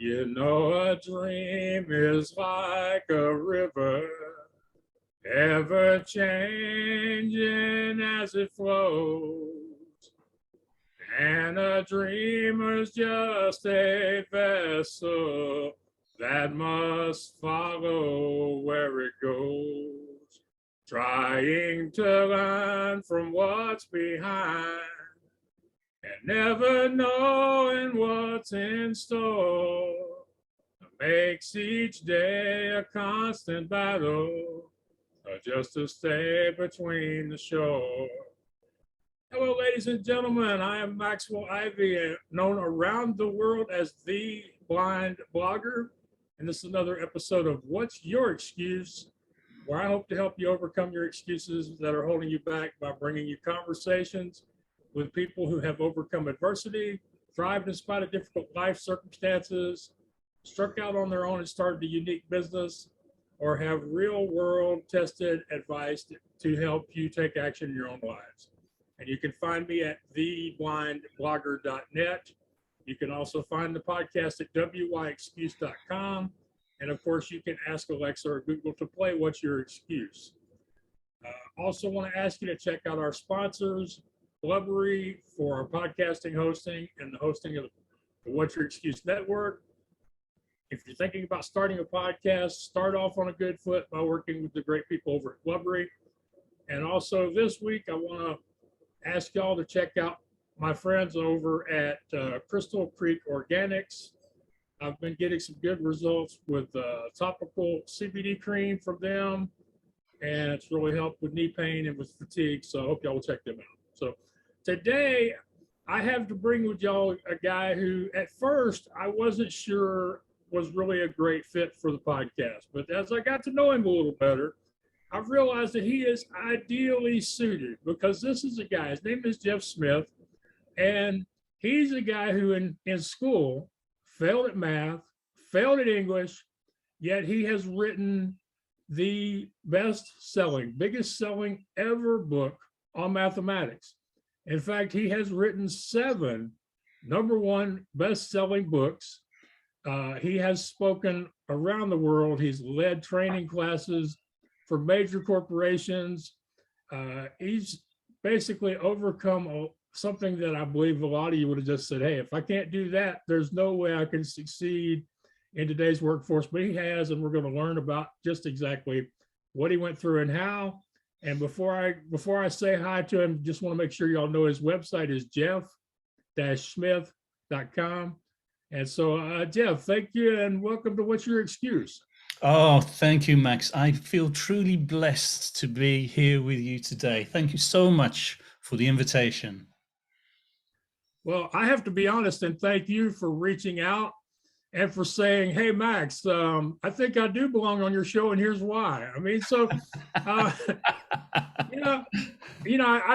You know, a dream is like a river, ever changing as it flows. And a dreamer's just a vessel that must follow where it goes, trying to learn from what's behind and never knowing what's in store. Makes each day a constant battle just to stay between the shore. Hello, ladies and gentlemen. I am Maxwell Ivy, known around the world as the Blind Blogger. And this is another episode of What's Your Excuse, where I hope to help you overcome your excuses that are holding you back by bringing you conversations with people who have overcome adversity, thrived in spite of difficult life circumstances, struck out on their own and started a unique business, or have real world tested advice to help you take action in your own lives. And you can find me at theblindblogger.net. You can also find the podcast at wyexcuse.com. And of course, you can ask Alexa or Google to play What's Your Excuse. Also want to ask you to check out our sponsors, Blubbery for our podcasting hosting and the hosting of the What's Your Excuse Network. If you're thinking about starting a podcast, start off on a good foot by working with the great people over at Blubbery. And also this week, I want to ask y'all to check out my friends over at Crystal Creek Organics. I've been getting some good results with topical CBD cream from them, and it's really helped with knee pain and with fatigue. So I hope y'all will check them out. So today, I have to bring with y'all a guy who, at first, I wasn't sure was really a great fit for the podcast. But as I got to know him a little better, I've realized that he is ideally suited because this is a guy, his name is Jeff Smith, and he's a guy who in school failed at math, failed at English, yet he has written the biggest selling ever book on mathematics. In fact, he has written 7 #1 best-selling books. He has spoken around the world. He's led training classes for major corporations. He's basically overcome something that I believe a lot of you would have just said, hey, if I can't do that, there's no way I can succeed in today's workforce. But he has, and we're going to learn about just exactly what he went through and how. And before I say hi to him, just want to make sure y'all know his website is jeff-smith.com. And so, Jeff, thank you and welcome to What's Your Excuse? Oh, thank you, Max. I feel truly blessed to be here with you today. Thank you so much for the invitation. Well, I have to be honest and thank you for reaching out and for saying, hey, Max, I think I do belong on your show and here's why. I mean, so, I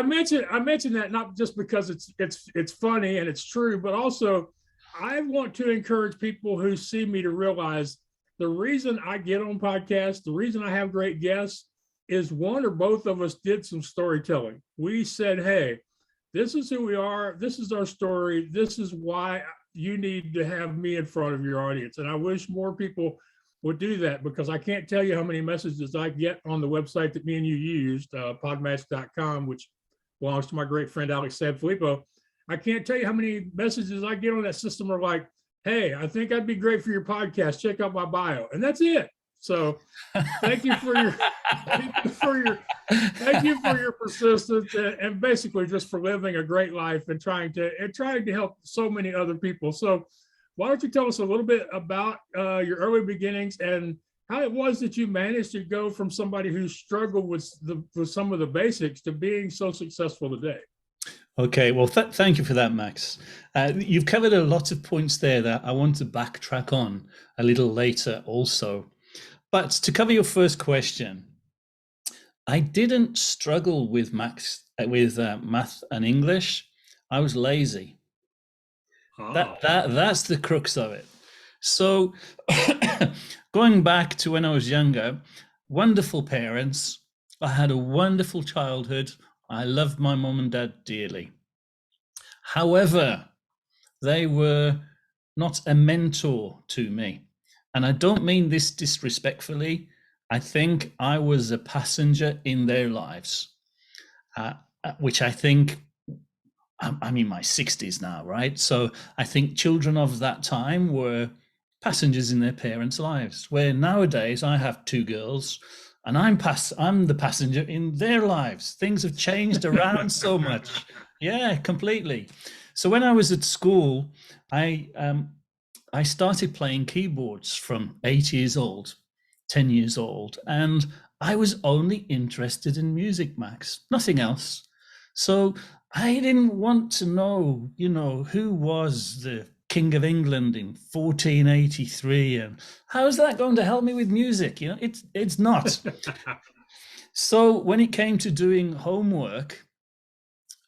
mentioned that not just because it's funny and it's true, but also I want to encourage people who see me to realize the reason I get on podcasts, the reason I have great guests is one or both of us did some storytelling. We said, hey, this is who we are. This is our story. This is why you need to have me in front of your audience. And I wish more people would do that because I can't tell you how many messages I get on the website that me and you used, podmatch.com, which belongs to my great friend, Alex Sanfilippo. I can't tell you how many messages I get on that system are like, hey, I think I'd be great for your podcast. Check out my bio. And that's it. So thank you for your persistence and basically just for living a great life and trying to help so many other people. So why don't you tell us a little bit about your early beginnings and how it was that you managed to go from somebody who struggled with some of the basics to being so successful today? Okay, well, thank you for that, Max. You've covered a lot of points there that I want to backtrack on a little later also. But to cover your first question, I didn't struggle with math and English. I was lazy. Oh. That's the crux of it. So going back to when I was younger, wonderful parents. I had a wonderful childhood. I loved my mom and dad dearly. However, they were not a mentor to me. And I don't mean this disrespectfully. I think I was a passenger in their lives, which I think I'm in my 60s now, right? So I think children of that time were passengers in their parents' lives, where nowadays I have two girls and I'm the passenger in their lives. Things have changed around so much. Yeah, completely. So when I was at school, I started playing keyboards from 8 years old, 10 years old, and I was only interested in music, Max, nothing else. So I didn't want to know, who was the King of England in 1483 and how is that going to help me with music? It's not. So when it came to doing homework,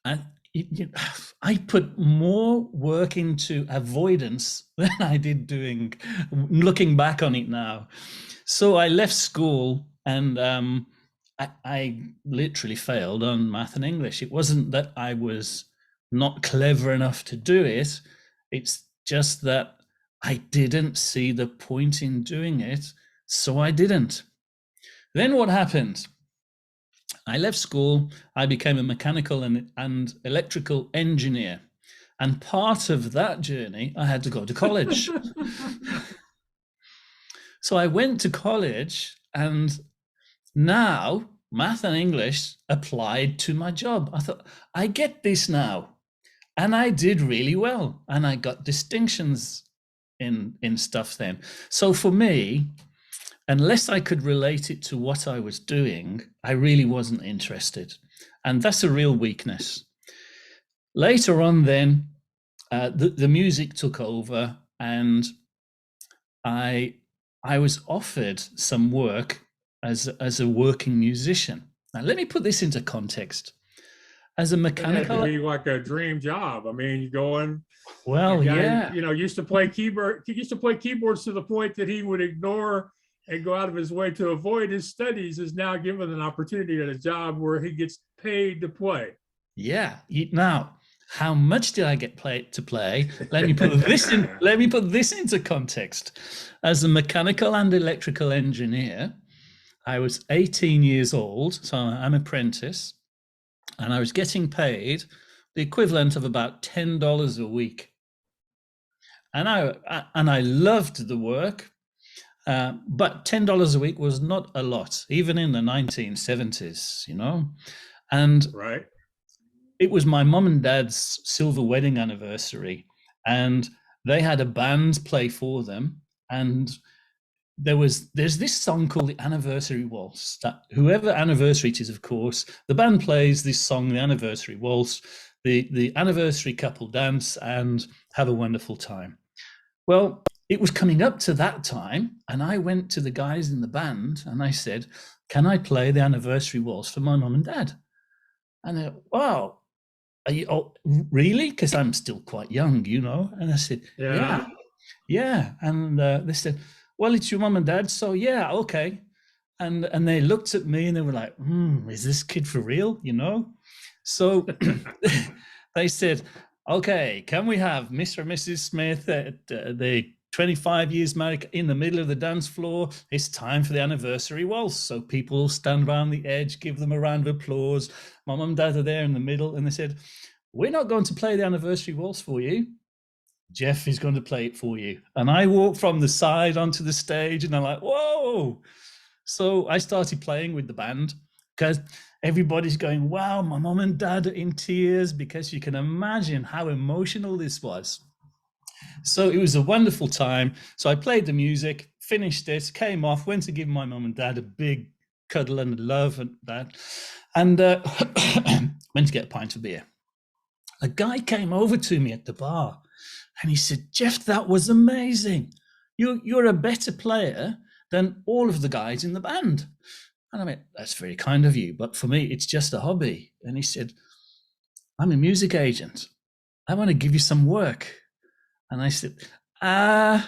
I put more work into avoidance than I did looking back on it now. So I left school and I literally failed on math and English. It wasn't that I was not clever enough to do it. It's just that I didn't see the point in doing it, so I didn't. Then what happened? I left school. I became a mechanical and electrical engineer. And part of that journey, I had to go to college. So I went to college, and now math and English applied to my job. I thought, I get this now. And I did really well. And I got distinctions in stuff then. So for me, unless I could relate it to what I was doing, I really wasn't interested. And that's a real weakness. Later on then, the music took over, and I was offered some work as a working musician. Now, let me put this into context. As a mechanical, it'd be like a dream job. I mean, you going. Well, guy, yeah. Used to play keyboards to the point that he would ignore and go out of his way to avoid his studies, is now given an opportunity at a job where he gets paid to play. Yeah. Now, how much did I get to play? Let me put this into context. As a mechanical and electrical engineer, I was 18 years old, so I'm an apprentice, and I was getting paid the equivalent of about $10 a week. And I loved the work, but $10 a week was not a lot, even in the 1970s, And right. It was my mom and dad's silver wedding anniversary, and they had a band play for them. And there's this song called the Anniversary Waltz, that whoever anniversary it is, of course, the band plays this song, the Anniversary Waltz, the anniversary couple dance and have a wonderful time. Well, it was coming up to that time, and I went to the guys in the band and I said, can I play the Anniversary Waltz for my mom and dad? And they, wow, are you, really? Because I'm still quite young, And I said, yeah. And they said, well, it's your mom and dad, so yeah, okay. And they looked at me and they were like, is this kid for real, So they said, okay, can we have Mr. and Mrs. Smith at the 25 years married in the middle of the dance floor? It's time for the Anniversary Waltz. So people stand around the edge, give them a round of applause. Mom and dad are there in the middle, and they said, we're not going to play the Anniversary Waltz for you. Jeff is going to play it for you. And I walked from the side onto the stage, and I'm like, whoa. So I started playing with the band, because everybody's going, wow, my mom and dad are in tears, because you can imagine how emotional this was. So it was a wonderful time. So I played the music, finished it, came off, went to give my mom and dad a big cuddle and love and that, and went to get a pint of beer. A guy came over to me at the bar and he said, Jeff, that was amazing. You're a better player than all of the guys in the band. And I went, that's very kind of you, but for me, it's just a hobby. And he said, I'm a music agent. I want to give you some work. And I said, I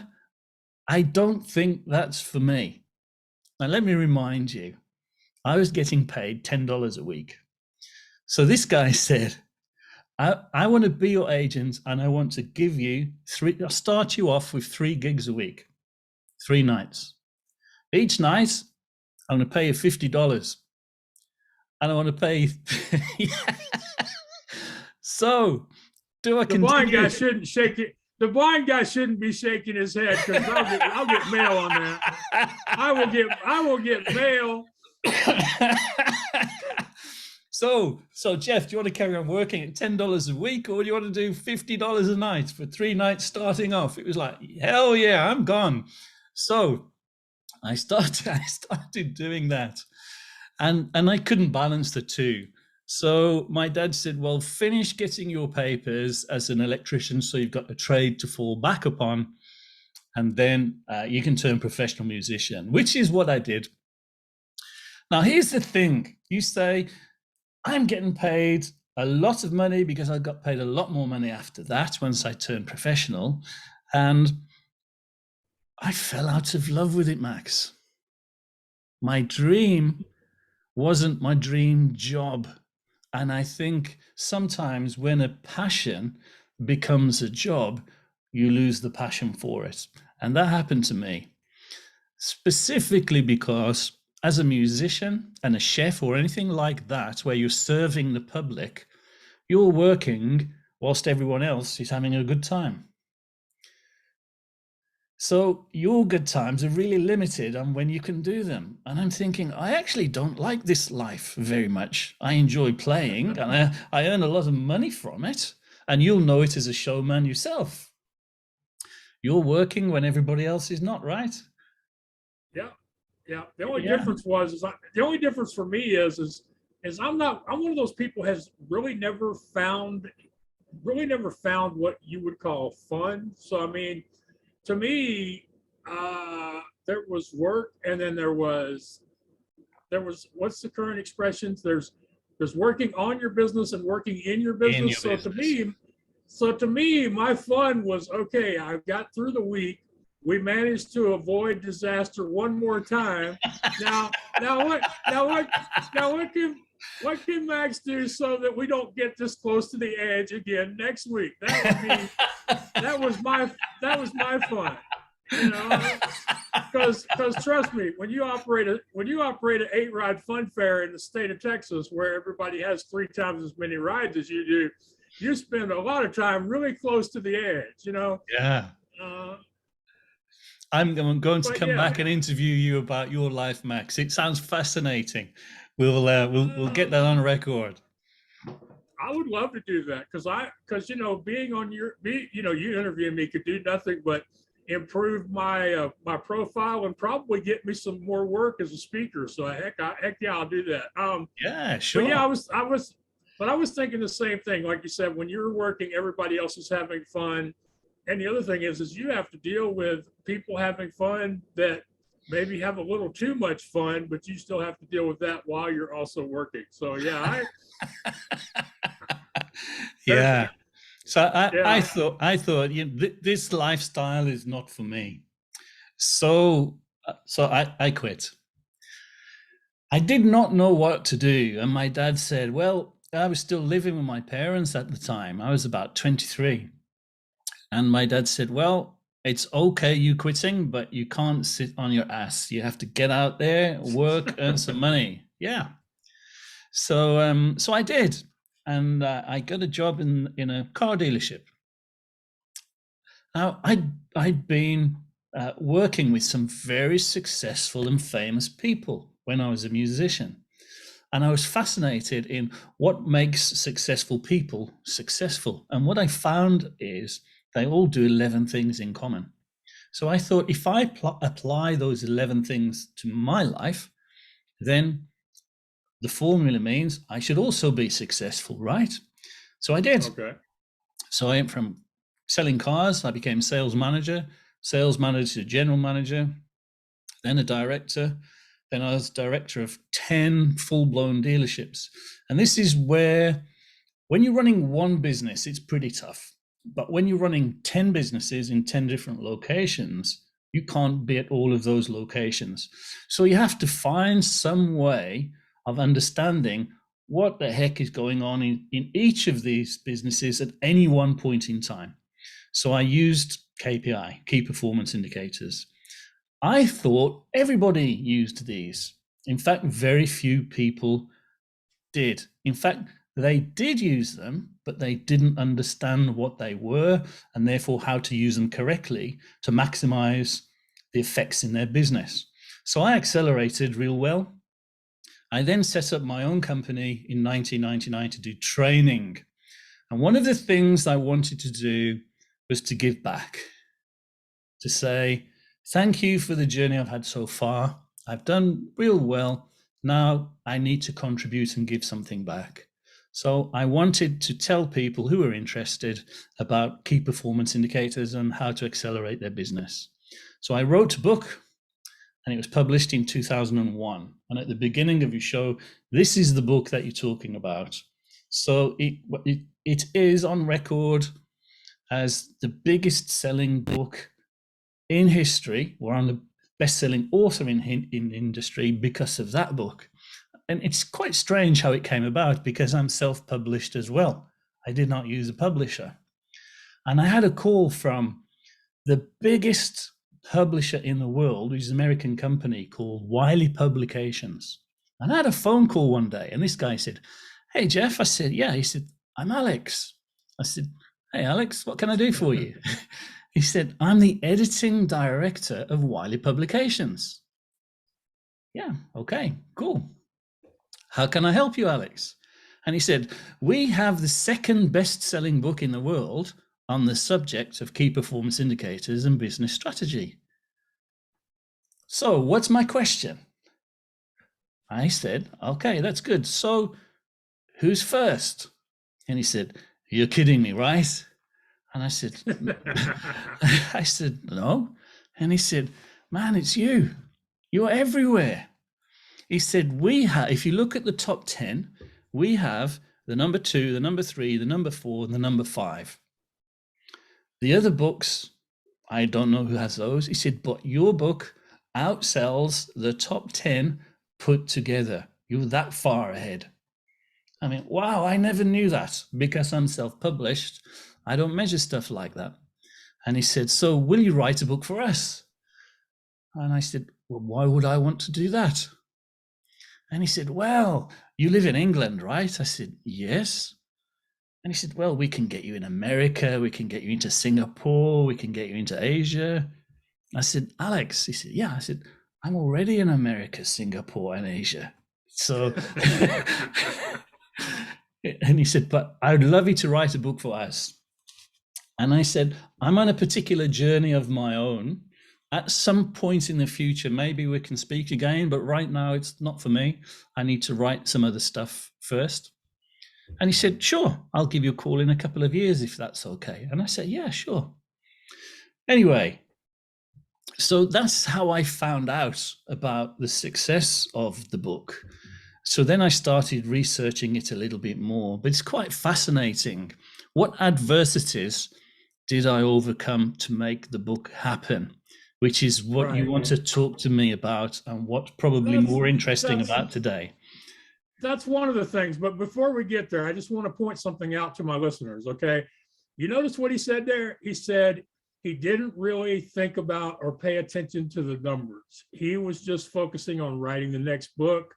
don't think that's for me. Now, let me remind you, I was getting paid $10 a week. So this guy said, I want to be your agent, and I want to give you I'll start you off with 3 gigs a week, 3 nights. Each night, I'm going to pay you $50. And I want to pay. So, do I The blind continue? guy shouldn't shake it. The blind guy shouldn't be shaking his head because I'll get mail on that. I will get mail. So Jeff, do you want to carry on working at $10 a week, or do you want to do $50 a night for 3 nights starting off? It was like, hell yeah, I'm gone. So I started doing that, and I couldn't balance the two. So my dad said, well, finish getting your papers as an electrician so you've got a trade to fall back upon, and then you can turn professional musician, which is what I did. Now, here's the thing. You say, I'm getting paid a lot of money, because I got paid a lot more money after that once I turned professional. And I fell out of love with it, Max. My dream wasn't my dream job. And I think sometimes when a passion becomes a job, you lose the passion for it. And that happened to me, specifically because as a musician and a chef or anything like that, where you're serving the public, you're working whilst everyone else is having a good time. So your good times are really limited on when you can do them. And I'm thinking, I actually don't like this life very much. I enjoy playing and I earn a lot of money from it. And you'll know it as a showman yourself. You're working when everybody else is not, right? Yeah, yeah. The only difference the only difference for me is I'm one of those people has really never found what you would call fun. So I mean, to me, there was work, and then there was what's the current expressions? There's working on your business and working in your business. So to me, my fun was, okay, I got through the week. We managed to avoid disaster one more time. Now what can Max do so that we don't get this close to the edge again next week? That was my fun, you know. Because trust me, when you operate an 8-ride fun fair in the state of Texas, where everybody has 3 times as many rides as you do, you spend a lot of time really close to the edge, you know. Yeah. I'm going to come back and interview you about your life, Max. It sounds fascinating. We'll get that on record. I would love to do that because you know, being on you interviewing me could do nothing but improve my my profile and probably get me some more work as a speaker. So heck yeah, I'll do that. Yeah, sure. But yeah, I was thinking the same thing. Like you said, when you're working, everybody else is having fun. And the other thing is you have to deal with people having fun that maybe have a little too much fun, but you still have to deal with that while you're also working. So yeah, yeah. So I thought this lifestyle is not for me. So I quit. I did not know what to do, and my dad said, well, I was still living with my parents at the time. I was about 23. And my dad said, well, it's okay you quitting, but you can't sit on your ass. You have to get out there, work, earn some money. Yeah. So I did. And I got a job in a car dealership. Now, I'd been working with some very successful and famous people when I was a musician. And I was fascinated in what makes successful people successful. And what I found is they all do 11 things in common. So I thought, if I apply those 11 things to my life, then the formula means I should also be successful, right? So I did. Okay. So I went from selling cars, I became sales manager to general manager, then a director. Then I was director of 10 full-blown dealerships. And this is where, when you're running one business, it's pretty tough. But when you're running 10 businesses in 10 different locations, you can't be at all of those locations. So you have to find some way of understanding what the heck is going on in each of these businesses at any one point in time. So I used KPI, key performance indicators. I thought everybody used these. In fact, very few people did. In fact, they did use them, but they didn't understand what they were and therefore how to use them correctly to maximize the effects in their business. So I accelerated real well. I then set up my own company in 1999 to do training. And one of the things I wanted to do was to give back, to say, thank you for the journey I've had so far. I've done real well. Now I need to contribute and give something back. So I wanted to tell people who are interested about key performance indicators and how to accelerate their business. So I wrote a book, and it was published in 2001. And at the beginning of your show, this is the book that you're talking about. So it is on record as the biggest selling book in history, or on the best-selling author in industry because of that book. And it's quite strange how it came about, because I'm self-published as well. I did not use a publisher. And I had a call from the biggest publisher in the world, which is an American company called Wiley Publications. And I had a phone call one day, and this guy said, "Hey, Jeff." I said, "Yeah." He said, "I'm Alex." I said, "Hey, Alex, what can I do for you?" He said, "I'm the editing director of Wiley Publications." Yeah, okay, cool. "How can I help you, Alex?" And he said, "We have the second best-selling book in the world on the subject of key performance indicators and business strategy. So what's my question?" I said, "Okay, that's good. So who's first?" And he said, "You're kidding me, right?" And I said, "No." And he said, "Man, it's you. You're everywhere." He said, if you look at the top 10, we have the number 2, the number 3, the number 4, and the number 5. The other books, I don't know who has those." He said, "But your book outsells the top 10 put together. You're that far ahead." I mean, wow, I never knew that, because I'm self-published. I don't measure stuff like that. And he said, "So will you write a book for us?" And I said, "Well, why would I want to do that?" And he said, "Well, you live in England, right?" I said, "Yes." And he said, "Well, we can get you in America, we can get you into Singapore, we can get you into Asia." I said, "Alex," he said, "Yeah." I said, "I'm already in America, Singapore, and Asia." So, and he said, "But I'd love you to write a book for us." And I said, "I'm on a particular journey of my own. At some point in the future, maybe we can speak again, but right now it's not for me. I need to write some other stuff first." And he said, "Sure, I'll give you a call in a couple of years if that's okay." And I said, "Yeah, sure." Anyway, so that's how I found out about the success of the book. So then I started researching it a little bit more, but it's quite fascinating. What adversities did I overcome to make the book happen? Which is what you want to talk to me about, and what's probably more interesting about today. That's one of the things. But before we get there, I just want to point something out to my listeners, okay? You notice what he said there? He said he didn't really think about or pay attention to the numbers. He was just focusing on writing the next book,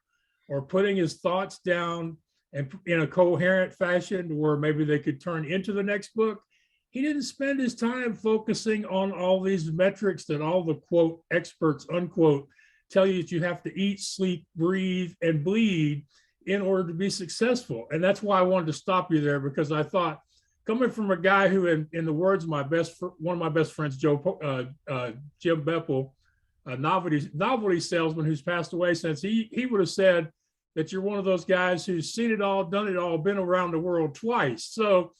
or putting his thoughts down and in a coherent fashion to where maybe they could turn into the next book. He didn't spend his time focusing on all these metrics that all the quote experts unquote tell you that you have to eat, sleep, breathe, and bleed in order to be successful. And that's why I wanted to stop you there, because I thought, coming from a guy who, in the words of one of my best friends, Jim Beppel, a novelty salesman who's passed away since, he would have said that you're one of those guys who's seen it all, done it all, been around the world twice. So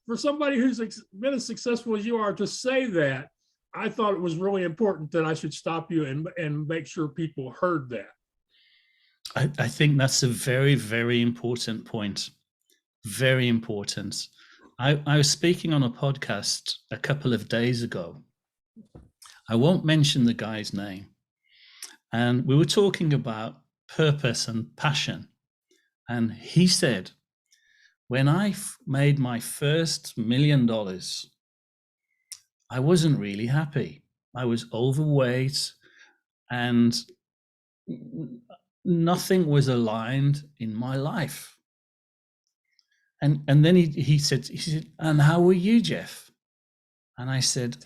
for somebody who's been as successful as you are to say that, I thought it was really important that I should stop you and make sure people heard that. I think that's a very, very important point. Very important. I was speaking on a podcast a couple of days ago. I won't mention the guy's name. And we were talking about purpose and passion. And he said, when I made my first $1 million, I wasn't really happy. I was overweight and nothing was aligned in my life. And then he said, and how were you, Jeff? And I said,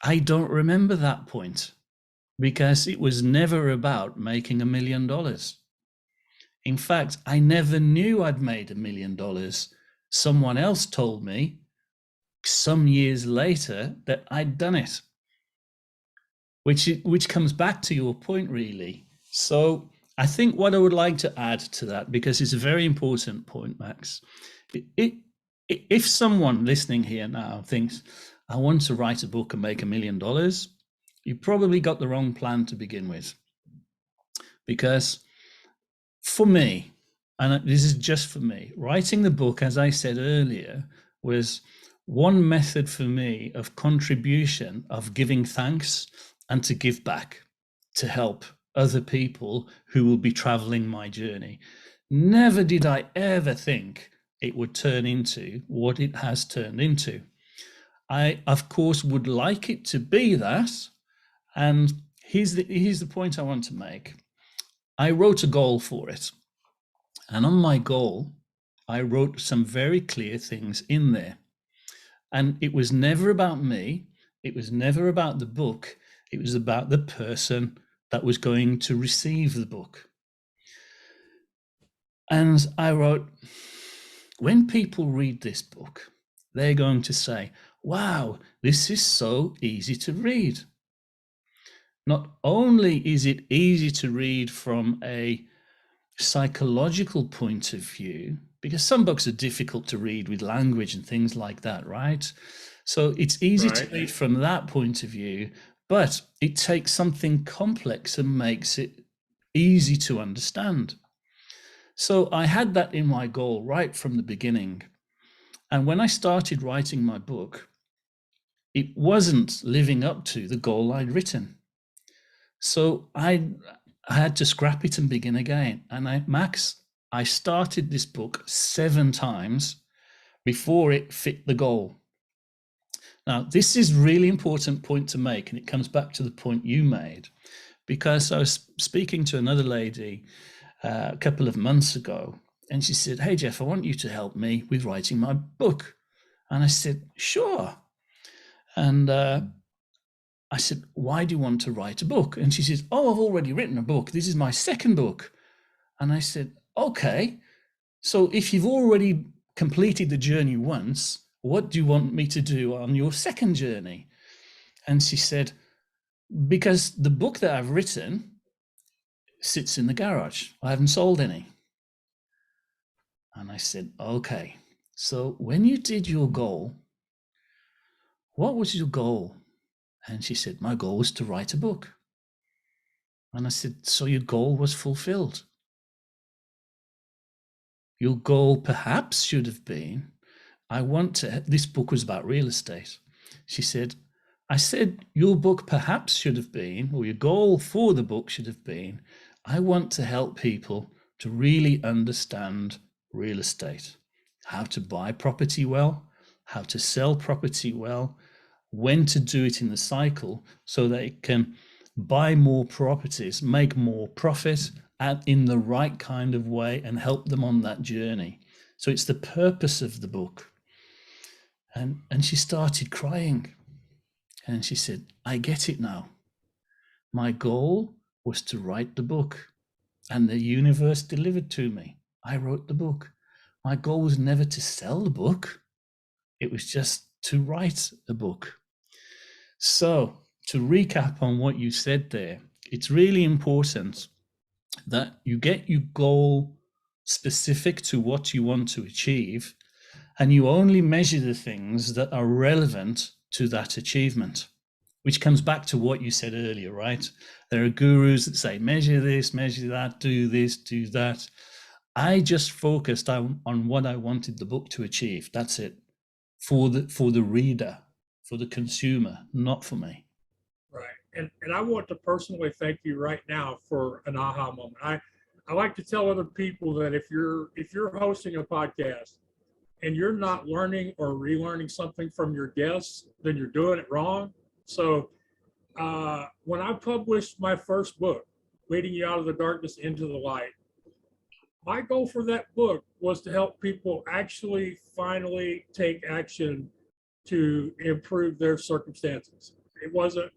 I don't remember that point, because it was never about making $1 million. In fact, I never knew I'd made $1 million. Someone else told me some years later that I'd done it, which comes back to your point, really. So I think what I would like to add to that, because it's a very important point, Max, if someone listening here now thinks, I want to write a book and make $1 million, you probably got the wrong plan to begin with. Because for me, and this is just for me, writing the book, as I said earlier, was one method for me of contribution, of giving thanks and to give back, to help other people who will be traveling my journey. Never did I ever think it would turn into what it has turned into. I, of course, would like it to be that. And here's the point I want to make. I wrote a goal for it. And on my goal, I wrote some very clear things in there. And it was never about me. It was never about the book. It was about the person that was going to receive the book. And I wrote, when people read this book, they're going to say, wow, this is so easy to read. Not only is it easy to read from a psychological point of view, because some books are difficult to read with language and things like that, right? So it's easy to read from that point of view, but it takes something complex and makes it easy to understand. So I had that in my goal right from the beginning. And when I started writing my book, it wasn't living up to the goal I'd written. So I had to scrap it and begin again. And I started this book 7 times before it fit the goal. Now, this is a really important point to make, and it comes back to the point you made, because I was speaking to another lady a couple of months ago, and she said, hey, Jeff, I want you to help me with writing my book. And I said, sure. And I said, why do you want to write a book? And she says, oh, I've already written a book. This is my second book. And I said, okay, so if you've already completed the journey once, what do you want me to do on your second journey? And she said, because the book that I've written sits in the garage. I haven't sold any. And I said, okay, so when you did your goal, what was your goal? And she said, my goal was to write a book. And I said, so your goal was fulfilled. Your goal perhaps should have been, this book was about real estate. She said, I said, your book perhaps should have been, or your goal for the book should have been, I want to help people to really understand real estate, how to buy property well, how to sell property well, when to do it in the cycle so that it can buy more properties, make more profit in the right kind of way, and help them on that journey. So it's the purpose of the book. And she started crying. And she said, I get it now. My goal was to write the book, and the universe delivered to me. I wrote the book. My goal was never to sell the book. It was just to write a book. So to recap on what you said there, it's really important that you get your goal specific to what you want to achieve, and you only measure the things that are relevant to that achievement, which comes back to what you said earlier, right? There are gurus that say, measure this, measure that, do this, do that. I just focused on what I wanted the book to achieve. That's it. For the reader, for the consumer, not for me. Right. And I want to personally thank you right now for an aha moment. I like to tell other people that if you're hosting a podcast and you're not learning or relearning something from your guests, then you're doing it wrong. So when I published my first book, Leading You Out of the Darkness into the Light, my goal for that book was to help people actually finally take action to improve their circumstances. It wasn't,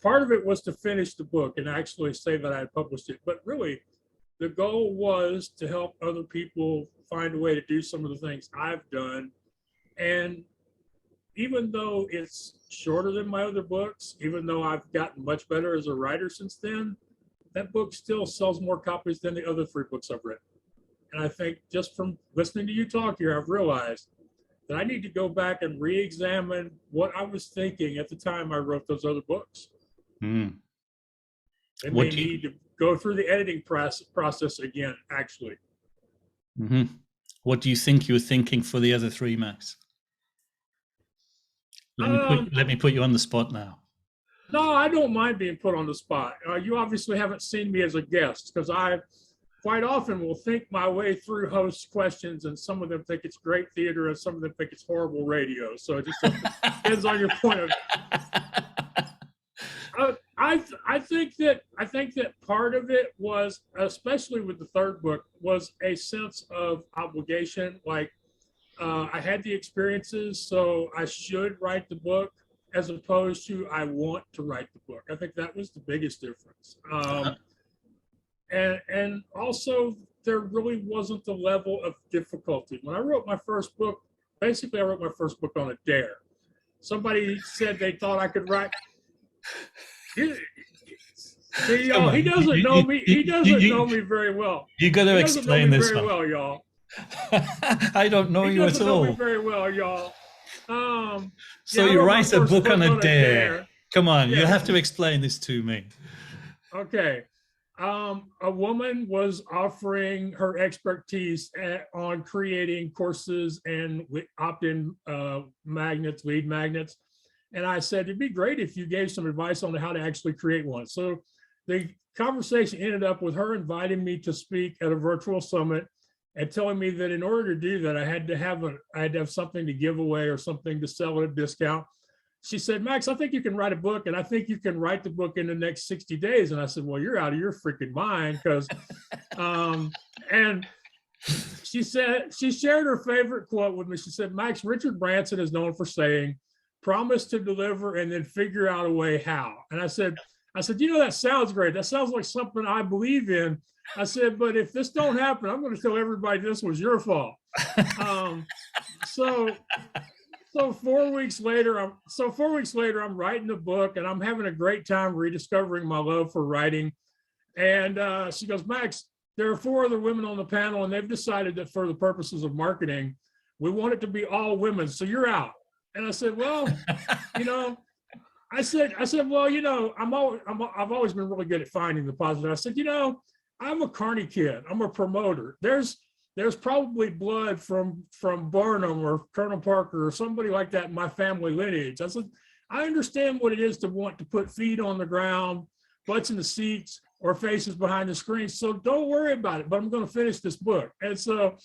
part of it was to finish the book and actually say that I had published it. But really, the goal was to help other people find a way to do some of the things I've done. And even though it's shorter than my other books, even though I've gotten much better as a writer since then, that book still sells more copies than the other 3 books I've written. And I think just from listening to you talk here, I've realized that I need to go back and re-examine what I was thinking at the time I wrote those other books. Mm. I may need to go through the editing process again, actually. Mm-hmm. What do you think you were thinking for the other 3, Max? Let me put you on the spot now. No, I don't mind being put on the spot. You obviously haven't seen me as a guest, because I quite often will think my way through host questions, and some of them think it's great theater and some of them think it's horrible radio. So it just depends on your point of I think that part of it was, especially with the 3rd book, was a sense of obligation. Like I had the experiences, so I should write the book, as opposed to I want to write the book. I think that was the biggest difference. And also, there really wasn't the level of difficulty. When I wrote my first book, basically I wrote my first book on a dare. Somebody said they thought I could write. See, y'all, he doesn't know me. He doesn't know me very well. You got to explain this very one. well, y'all. I don't know you at all. He doesn't know me very well, y'all. So you write a book on a dare. Come on, you have to explain this to me. Okay. A woman was offering her expertise on creating courses and opt-in magnets, lead magnets. And I said, it'd be great if you gave some advice on how to actually create one. So the conversation ended up with her inviting me to speak at a virtual summit and telling me that in order to do that, I had to have something to give away or something to sell at a discount. She said, Max, I think you can write a book, and I think you can write the book in the next 60 days. And I said, well, you're out of your freaking mind, because, and she said, she shared her favorite quote with me. She said, Max, Richard Branson is known for saying, promise to deliver and then figure out a way how. And I said, that sounds great. That sounds like something I believe in. I said, but if this don't happen, I'm going to tell everybody this was your fault. So 4 weeks later, I'm writing the book, and I'm having a great time rediscovering my love for writing. And she goes, Max, there are 4 other women on the panel, and they've decided that for the purposes of marketing, we want it to be all women. So you're out. And I said, well, I said, well, I've always been really good at finding the positive. I said, I'm a Carney kid. I'm a promoter. There's probably blood from Barnum or Colonel Parker or somebody like that in my family lineage. I said, I understand what it is to want to put feet on the ground, butts in the seats, or faces behind the screen. So don't worry about it, but I'm going to finish this book. And so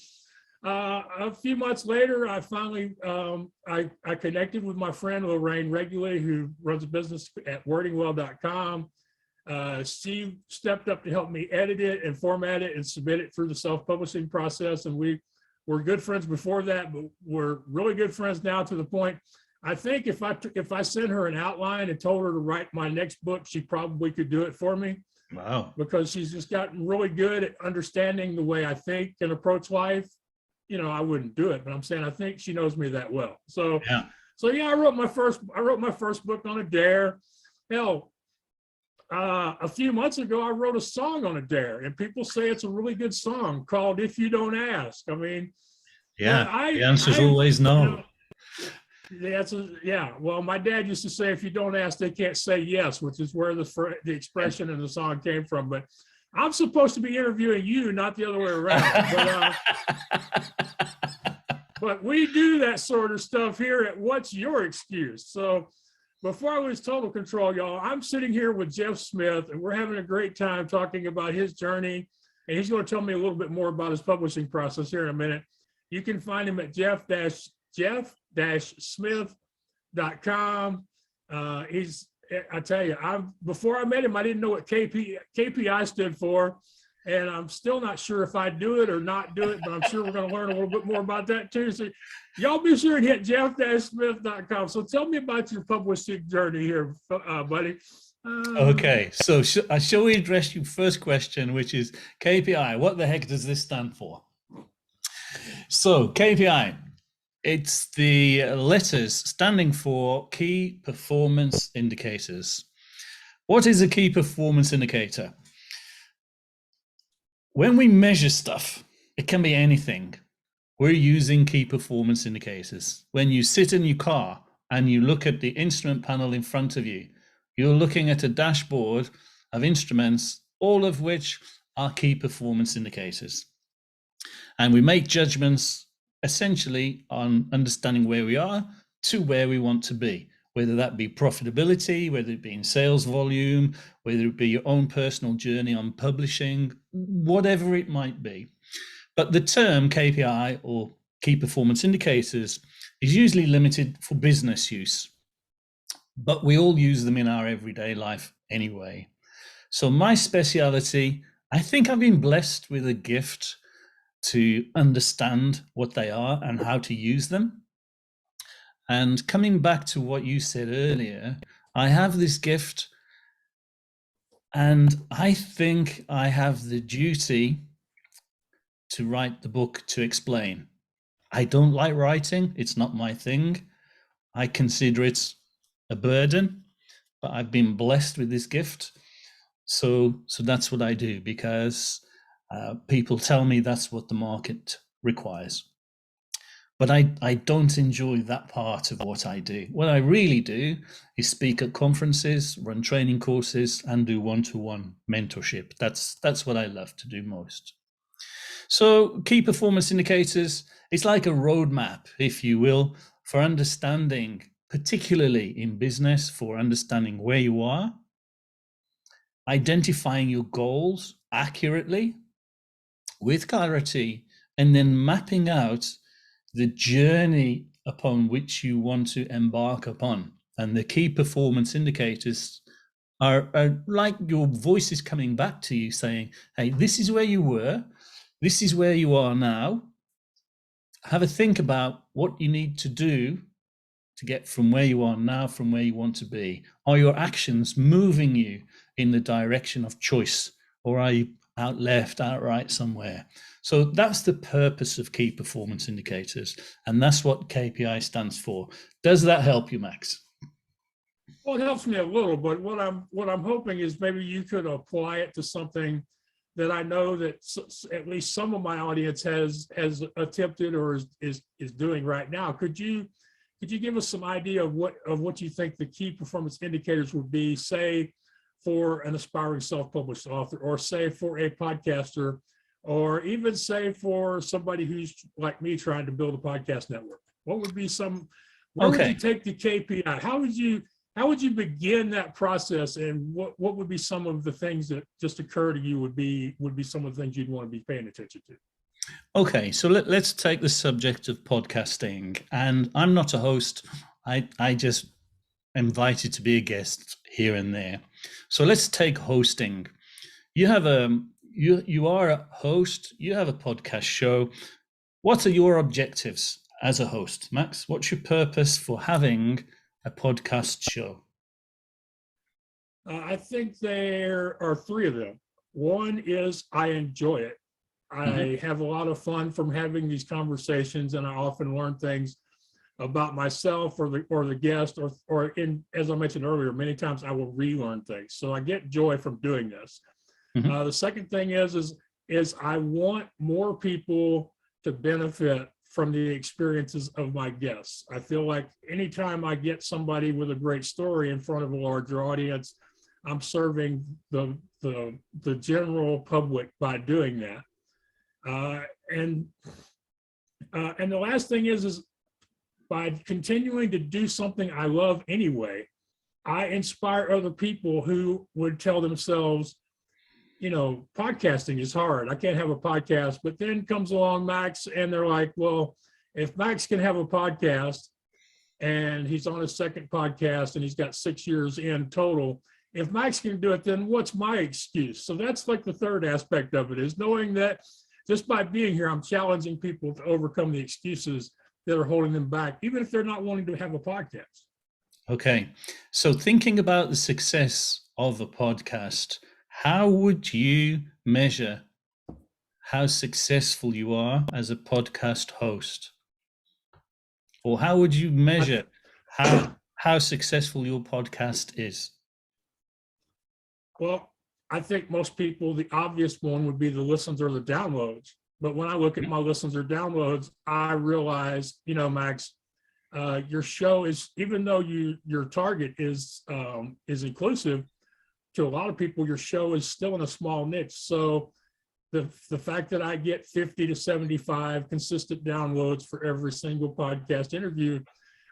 a few months later, I finally, I connected with my friend Lorraine Regulate, who runs a business at wordingwell.com. She stepped up to help me edit it and format it and submit it through the self-publishing process. And we were good friends before that, but we're really good friends now, to the point, I think if I sent her an outline and told her to write my next book, she probably could do it for me. Wow. Because she's just gotten really good at understanding the way I think and approach life. I wouldn't do it, but I'm saying I think she knows me that well. So I wrote my first book on a dare. Hell, a few months ago, I wrote a song on a dare, and people say it's a really good song called "If You Don't Ask." I mean, the answer's always no. Well, my dad used to say, "If you don't ask, they can't say yes," which is where the expression in the song came from. But I'm supposed to be interviewing you, not the other way around. But we do that sort of stuff here at What's Your Excuse? So before I lose total control, y'all, I'm sitting here with Jeff Smith, and we're having a great time talking about his journey and he's going to tell me a little bit more about his publishing process here in a minute. You can find him at jeff-smith.com. I tell you, before I met him, I didn't know what KPI stood for. And I'm still not sure if I do it or not do it, but I'm sure we're going to learn a little bit more about that too. So y'all be sure and hit jeff-smith.com. So tell me about your publishing journey here, buddy. Okay, so shall we address your first question, which is KPI? What the heck does this stand for? So KPI, it's the letters standing for Key Performance Indicators. What is a key performance indicator? When we measure stuff, it can be anything. We're using key performance indicators. When you sit in your car and you look at the instrument panel in front of you, you're looking at a dashboard of instruments, all of which are key performance indicators. And we make judgments essentially on understanding where we are to where we want to be, whether that be profitability, whether it be in sales volume, whether it be your own personal journey on publishing, whatever it might be. But the term KPI, or key performance indicators, is usually limited for business use, but we all use them in our everyday life anyway. So my speciality, I think I've been blessed with a gift to understand what they are and how to use them. And coming back to what you said earlier, I have this gift, and I think I have the duty to write the book to explain. I don't like writing. It's not my thing. I consider it a burden, but I've been blessed with this gift. So that's what I do, because people tell me that's what the market requires. But I don't enjoy that part of what I do. What I really do is speak at conferences, run training courses, and do one-to-one mentorship. That's what I love to do most. So key performance indicators, it's like a roadmap, if you will, for understanding, particularly in business, for understanding where you are, identifying your goals accurately, with clarity, and then mapping out the journey upon which you want to embark upon. And the key performance indicators are like your voice is coming back to you saying, hey, this is where you were, this is where you are now. Have a think about what you need to do to get from where you are now, from where you want to be. Are your actions moving you in the direction of choice, or are you out left, out right somewhere? So that's the purpose of key performance indicators, and that's what KPI stands for. Does that help you, Max? Well, it helps me a little, but what I'm hoping is maybe you could apply it to something that I know that at least some of my audience has attempted or is doing right now. Could you give us some idea of what you think the key performance indicators would be, say, for an aspiring self-published author, or say for a podcaster, or even say for somebody who's like me trying to build a podcast network? What would be where would you take the KPI? How would you begin that process, and what would be some of the things that just occur to you would be some of the things you'd want to be paying attention to? Okay, so let's take the subject of podcasting. And I'm not a host. I just invited to be a guest here and there. So let's take hosting. You have you are a host, you have a podcast show. What are your objectives as a host, Max? What's your purpose for having a podcast show? I think there are three of them. One is I enjoy it. I have a lot of fun from having these conversations, and I often learn things about myself or the guest, or as I mentioned earlier, many times I will relearn things. So I get joy from doing this. The second thing is I want more people to benefit from the experiences of my guests. I feel like anytime I get somebody with a great story in front of a larger audience, I'm serving the general public by doing that. And the last thing is by continuing to do something I love anyway, I inspire other people who would tell themselves, podcasting is hard. I can't have a podcast. But then comes along Max, and they're like, well, if Max can have a podcast and he's on his second podcast and he's got 6 years in total, if Max can do it, then what's my excuse? So that's like the third aspect of it, is knowing that just by being here, I'm challenging people to overcome the excuses that are holding them back, even if they're not wanting to have a podcast. Okay. So thinking about the success of a podcast, how would you measure how successful you are as a podcast host? Or how would you measure how successful your podcast is? Well, I think most people, the obvious one would be the listens or the downloads. But when I look at my listens or downloads, I realize, Max, your show is, even though your target is inclusive to a lot of people, your show is still in a small niche. So the fact that I get 50 to 75 consistent downloads for every single podcast interview,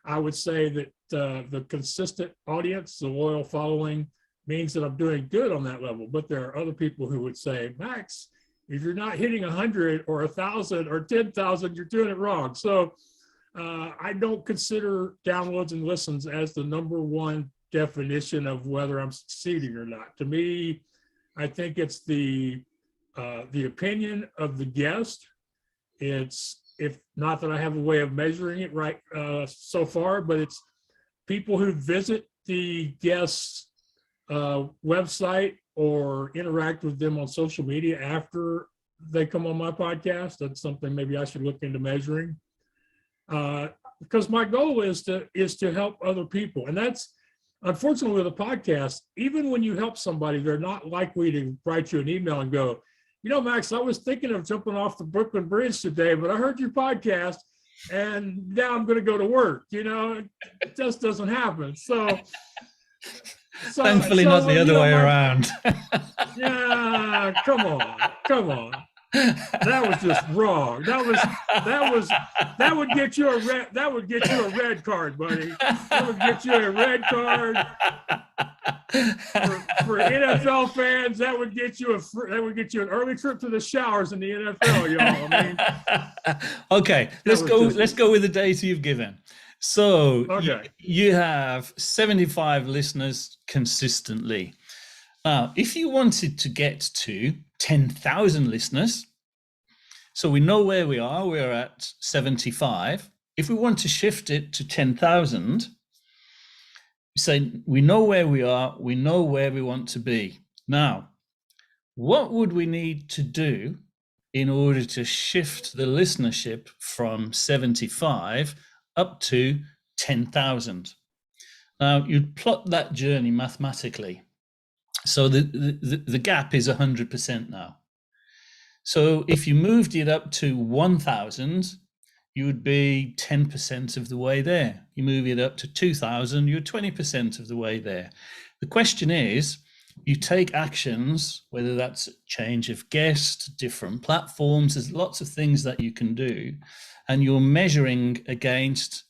I would say that the consistent audience, the loyal following, means that I'm doing good on that level. But there are other people who would say, Max, if you're not hitting 100 or 1,000 or 10,000, you're doing it wrong. So I don't consider downloads and listens as the number one definition of whether I'm succeeding or not. To me, I think it's the opinion of the guest. It's, if not that I have a way of measuring it right so far, but it's people who visit the guest's website or interact with them on social media after they come on my podcast. That's something maybe I should look into measuring. Because my goal is to help other people. And that's, unfortunately, with a podcast, even when you help somebody, they're not likely to write you an email and go, Max, I was thinking of jumping off the Brooklyn Bridge today, but I heard your podcast and now I'm going to go to work. It just doesn't happen. So thankfully not the other way around. Yeah, come on. That was just wrong. That would get you a red card, buddy. That would get you a red card. For NFL fans, that would get you an early trip to the showers in the NFL, y'all. Okay, let's go with the data you've given. So okay. you have 75 listeners consistently. Now, if you wanted to get to 10,000 listeners, so we know where we are, we're at 75. If we want to shift it to 10,000, say we know where we are, we know where we want to be. Now, what would we need to do in order to shift the listenership from 75 up to 10,000? Now, you'd plot that journey mathematically. So the gap is 100% now. So if you moved it up to 1,000, you would be 10% of the way there. You move it up to 2,000, you're 20% of the way there. The question is, you take actions, whether that's change of guest, different platforms, there's lots of things that you can do, and you're measuring against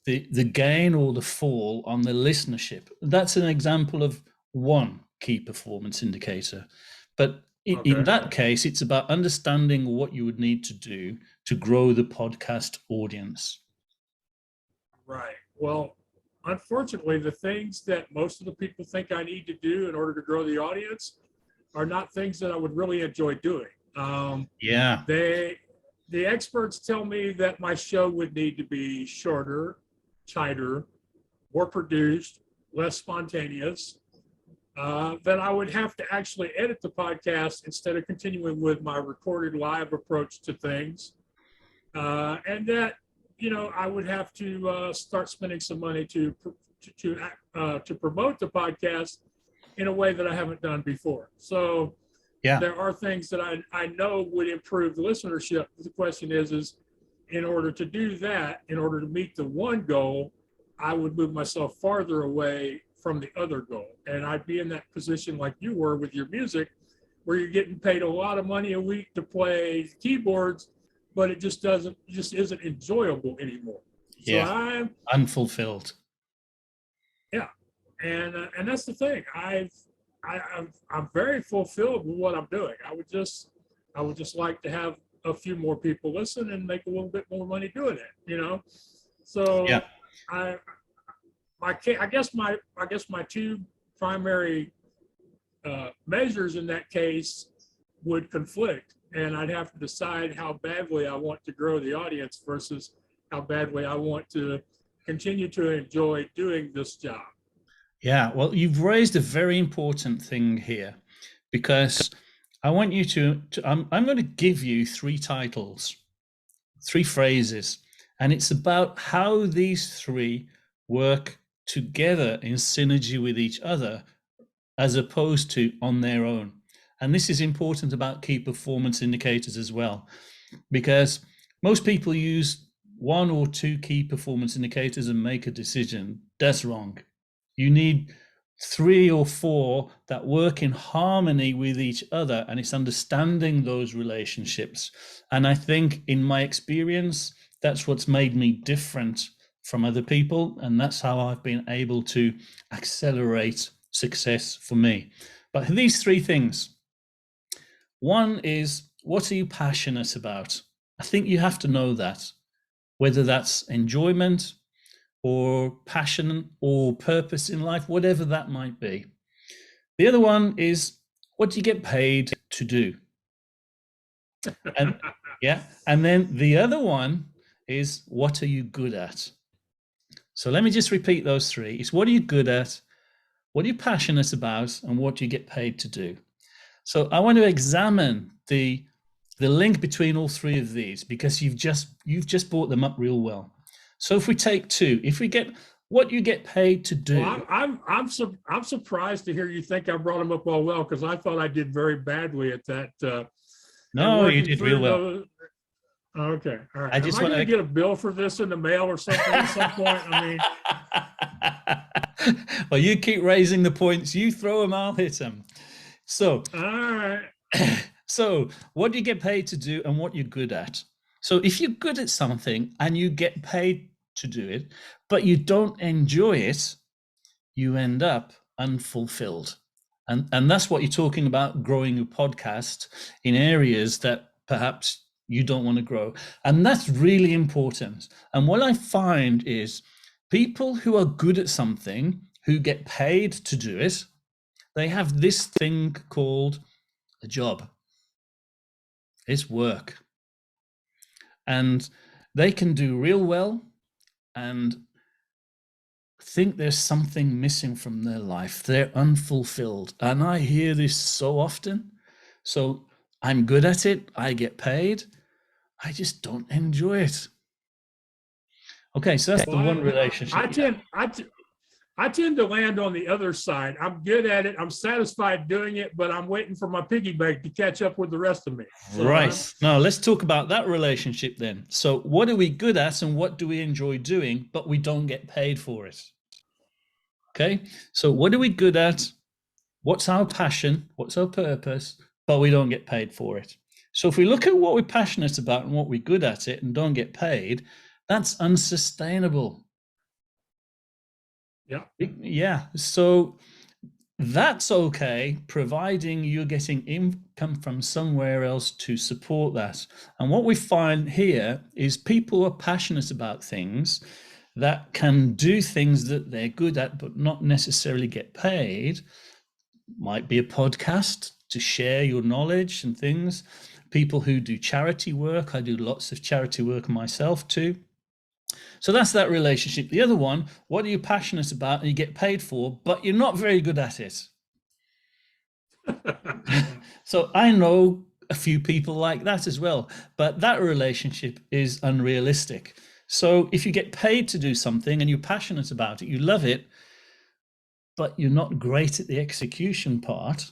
the gain or the fall on the listenership. That's an example of one key performance indicator. But in that case, it's about understanding what you would need to do to grow the podcast audience. Right. Well, unfortunately, the things that most of the people think I need to do in order to grow the audience are not things that I would really enjoy doing. The experts tell me that my show would need to be shorter, tighter, more produced, less spontaneous. That I would have to actually edit the podcast instead of continuing with my recorded live approach to things. And that, I would have to start spending some money to promote the podcast in a way that I haven't done before. So there are things that I know would improve the listenership. The question is in order to do that, in order to meet the one goal, I would move myself farther away from the other goal. And I'd be in that position like you were with your music, where you're getting paid a lot of money a week to play keyboards, but it just isn't enjoyable anymore. So I'm unfulfilled. Yeah. And that's the thing. I'm very fulfilled with what I'm doing. I would just like to have a few more people listen and make a little bit more money doing it, you know? Yeah. So I, I guess my two primary measures in that case would conflict, and I'd have to decide how badly I want to grow the audience versus how badly I want to continue to enjoy doing this job. Yeah, well, you've raised a very important thing here because I want you I'm going to give you three titles, three phrases, and it's about how these three work together in synergy with each other as opposed to on their own. And this is important about key performance indicators as well, because most people use one or two key performance indicators and make a decision. That's wrong. You need three or four that work in harmony with each other, and it's understanding those relationships. And I think in my experience, that's what's made me different from other people, and that's how I've been able to accelerate success for me. But these three things: one is, what are you passionate about? I think you have to know that, whether that's enjoyment or passion or purpose in life, whatever that might be. The other one is, what do you get paid to do? And yeah, and then the other one is, what are you good at? So let me just repeat those three. It's what are you good at, what are you passionate about, and what do you get paid to do? So I want to examine the link between all three of these, because you've just brought them up real well. So if we take two, if we get what you get paid to do. Well, I'm surprised to hear you think I brought them up all well, because I thought I did very badly at that. No, you did real well. Okay, all right. I just Am I want going to to get a bill for this in the mail or something at some point? I mean, well, you keep raising the points. You throw them, I'll hit them. So, all right. So, what do you get paid to do, and what you're good at? So, if you're good at something and you get paid to do it, but you don't enjoy it, you end up unfulfilled. And that's what you're talking about, growing your podcast in areas that perhaps you don't want to grow. And that's really important. And what I find is people who are good at something, who get paid to do it, they have this thing called a job. It's work. And they can do real well and think there's something missing from their life. They're unfulfilled. And I hear this so often. So I'm good at it. I get paid. I just don't enjoy it. Okay, so that's the one relationship. I tend to land on the other side. I'm good at it. I'm satisfied doing it, but I'm waiting for my piggy bank to catch up with the rest of me. So right. Now let's talk about that relationship then. So what are we good at and what do we enjoy doing, but we don't get paid for it? Okay. So what are we good at? What's our passion? What's our purpose? But we don't get paid for it. So if we look at what we're passionate about and what we're good at it and don't get paid, that's unsustainable. Yeah. Yeah. So that's okay, providing you're getting income from somewhere else to support that. And what we find here is people are passionate about things that can do things that they're good at, but not necessarily get paid. Might be a podcast to share your knowledge and things. People who do charity work. I do lots of charity work myself too. So that's that relationship. The other one, what are you passionate about and you get paid for, but you're not very good at it? So I know a few people like that as well, but that relationship is unrealistic. So if you get paid to do something and you're passionate about it, you love it, but you're not great at the execution part.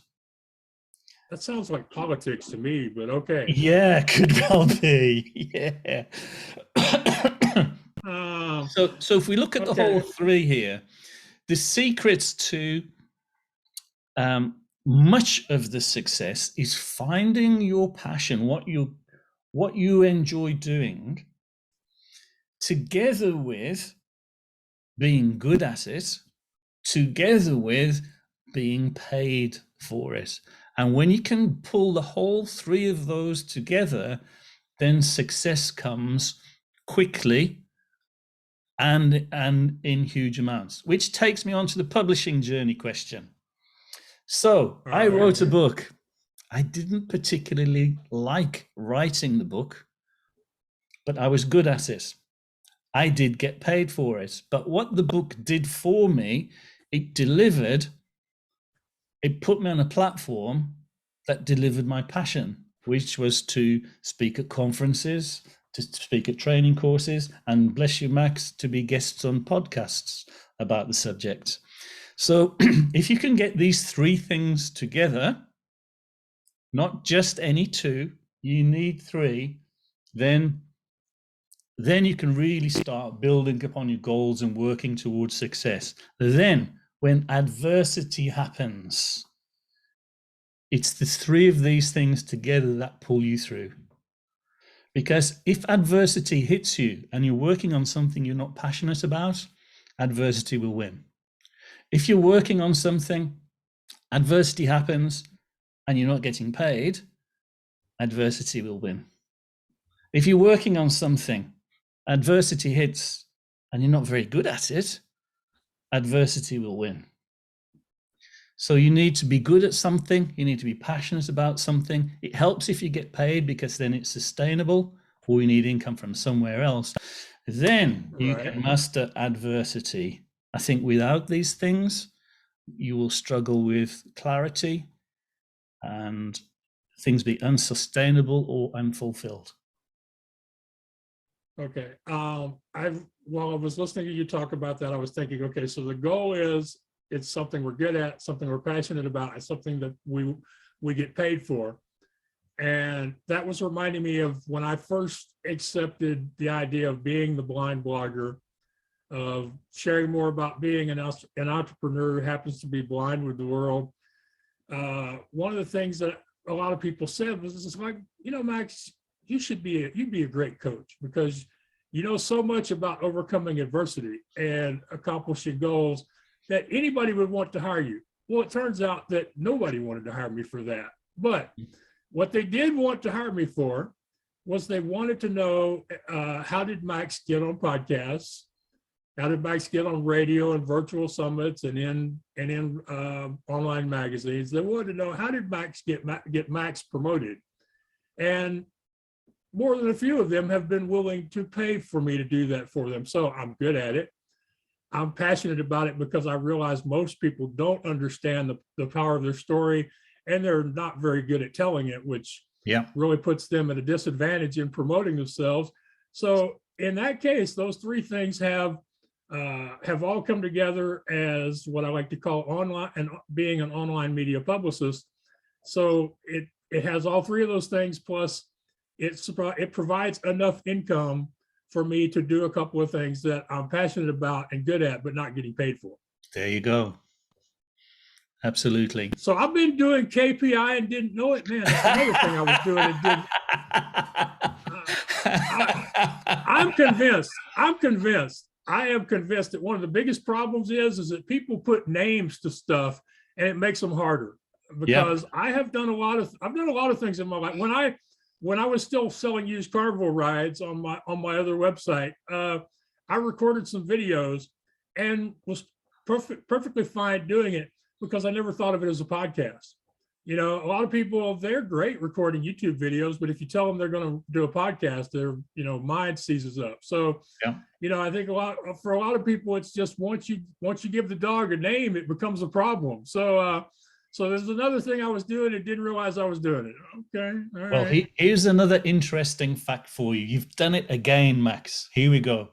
That sounds like politics to me, but okay. Yeah, could well be. Yeah. So if we look at the whole three here, the secrets to much of the success is finding your passion, what you enjoy doing, together with being good at it, together with being paid for it. And when you can pull the whole three of those together, then success comes quickly and in huge amounts, which takes me on to the publishing journey question. So I wrote a book. I didn't particularly like writing the book, but I was good at it. I did get paid for it. But what the book did for me, it delivered, it put me on a platform that delivered my passion, which was to speak at conferences, to speak at training courses, and bless you, Max, to be guests on podcasts about the subject. So if you can get these three things together, not just any two, you need three, then you can really start building upon your goals and working towards success. Then when adversity happens, it's the three of these things together that pull you through. Because if adversity hits you and you're working on something you're not passionate about, adversity will win. If you're working on something, adversity happens and you're not getting paid, adversity will win. If you're working on something, adversity hits and you're not very good at it, adversity will win. So you need to be good at something. You need to be passionate about something. It helps if you get paid because then it's sustainable, or you need income from somewhere else. Then you can master adversity. I think without these things, you will struggle with clarity and things be unsustainable or unfulfilled. Okay. While I was listening to you talk about that, I was thinking, okay, so the goal is it's something we're good at, something we're passionate about, it's something that we get paid for. And that was reminding me of when I first accepted the idea of being the blind blogger, of sharing more about being an entrepreneur who happens to be blind with the world. One of the things that a lot of people said was, it's like, Max, you'd be a great coach because you know so much about overcoming adversity and accomplishing goals that anybody would want to hire you. Well, it turns out that nobody wanted to hire me for that. But what they did want to hire me for was they wanted to know, how did Max get on podcasts? How did Max get on radio and virtual summits and in online magazines? They wanted to know, how did Max get Max promoted? And more than a few of them have been willing to pay for me to do that for them. So I'm good at it. I'm passionate about it because I realize most people don't understand the power of their story, and they're not very good at telling it, which really puts them at a disadvantage in promoting themselves. So in that case, those three things have all come together as what I like to call online and being an online media publicist. So it has all three of those things, plus it provides enough income for me to do a couple of things that I'm passionate about and good at, but not getting paid for. There you go. Absolutely. So I've been doing KPI and didn't know it, man. That's another thing I was doing and didn't. I'm convinced. I am convinced that one of the biggest problems is that people put names to stuff and it makes them harder. Because I've done a lot of things in my life. When I was still selling used Carnival rides on my other website, I recorded some videos and was perfectly fine doing it because I never thought of it as a podcast. A lot of people, they're great recording YouTube videos, but if you tell them they're going to do a podcast, their mind seizes up. So, I think for a lot of people, it's just once you give the dog a name, it becomes a problem. So there's another thing I was doing and didn't realize I was doing it. Okay. All right. Well, here's another interesting fact for you. You've done it again, Max. Here we go.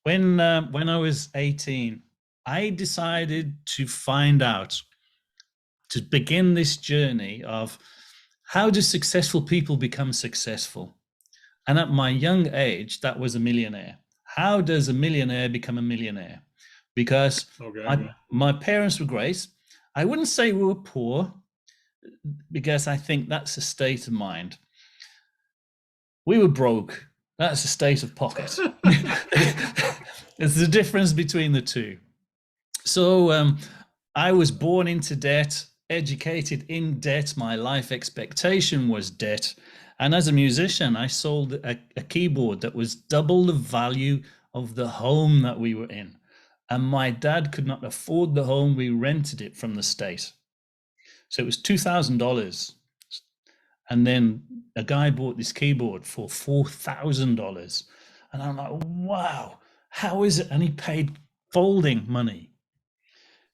When I was 18, I decided to find out, to begin this journey of how do successful people become successful? And at my young age, that was a millionaire. How does a millionaire become a millionaire? Because my parents were great. I wouldn't say we were poor, because I think that's a state of mind. We were broke. That's a state of pocket. There's the difference between the two. So I was born into debt, educated in debt. My life expectation was debt. And as a musician, I sold a keyboard that was double the value of the home that we were in. And my dad could not afford the home. We rented it from the state. So it was $2,000. And then a guy bought this keyboard for $4,000. And I'm like, wow, how is it? And he paid folding money.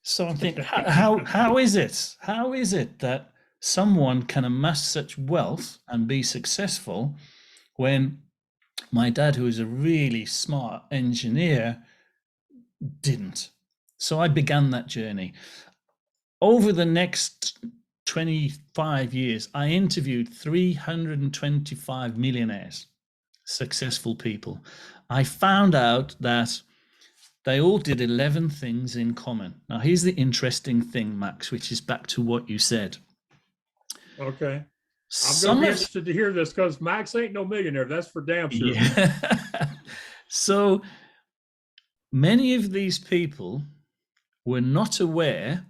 So I'm thinking, how is it? How is it that someone can amass such wealth and be successful when my dad, who is a really smart engineer, didn't? So I began that journey. Over the next 25 years, I interviewed 325 millionaires, successful people. I found out that they all did 11 things in common. Now, here's the interesting thing, Max, which is back to what you said. Okay. I'm going to be interested to hear this because Max ain't no millionaire. That's for damn sure. Yeah. So many of these people were not aware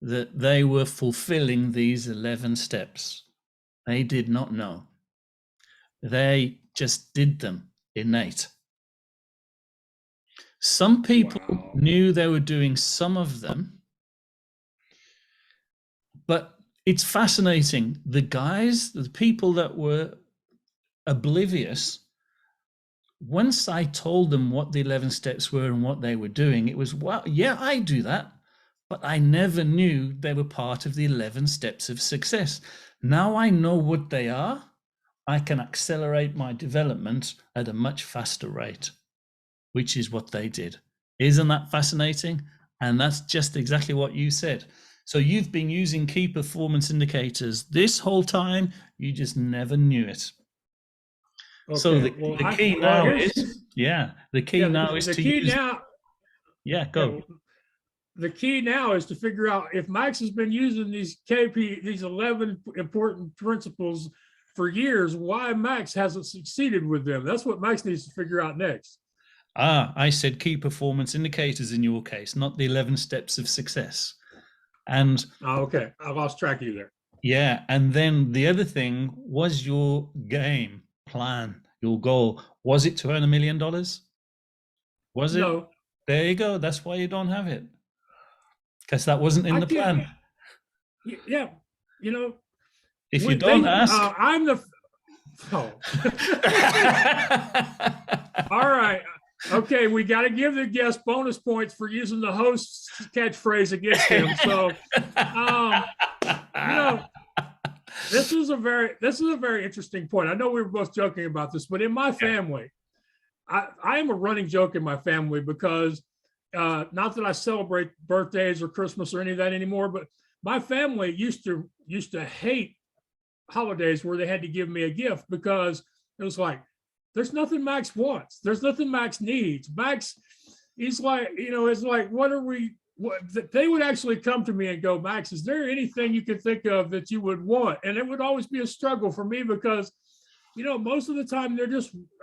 that they were fulfilling these 11 steps. They did not know. They just did them innate. Some people knew they were doing some of them, but it's fascinating. The people that were oblivious, once I told them what the 11 steps were and what they were doing, it was, well, yeah, I do that, but I never knew they were part of the 11 steps of success. Now I know what they are. I can accelerate my development at a much faster rate, which is what they did. Isn't that fascinating? And that's just exactly what you said. So you've been using key performance indicators this whole time, you just never knew it. Okay. So the key now is The key now is to figure out if Max has been using these 11 important principles for years, why Max hasn't succeeded with them. That's what Max needs to figure out next. I said key performance indicators in your case, not the 11 steps of success. And okay, I lost track of you there. Yeah, and then the other thing was your game plan, your goal. Was it to earn $1 million? Was it? No. There you go. That's why you don't have it, because that wasn't in the plan. Yeah, if you don't ask, I'm the. Oh. All right. Okay, we got to give the guest bonus points for using the host's catchphrase against him. So, this is a very interesting point. I know we were both joking about this, but in my family, I am a running joke in my family because not that I celebrate birthdays or Christmas or any of that anymore, but my family used to hate holidays where they had to give me a gift because it was like, there's nothing Max wants. There's nothing Max needs. Max, he's like, it's like, they would actually come to me and go, Max, is there anything you could think of that you would want? And it would always be a struggle for me because, most of the time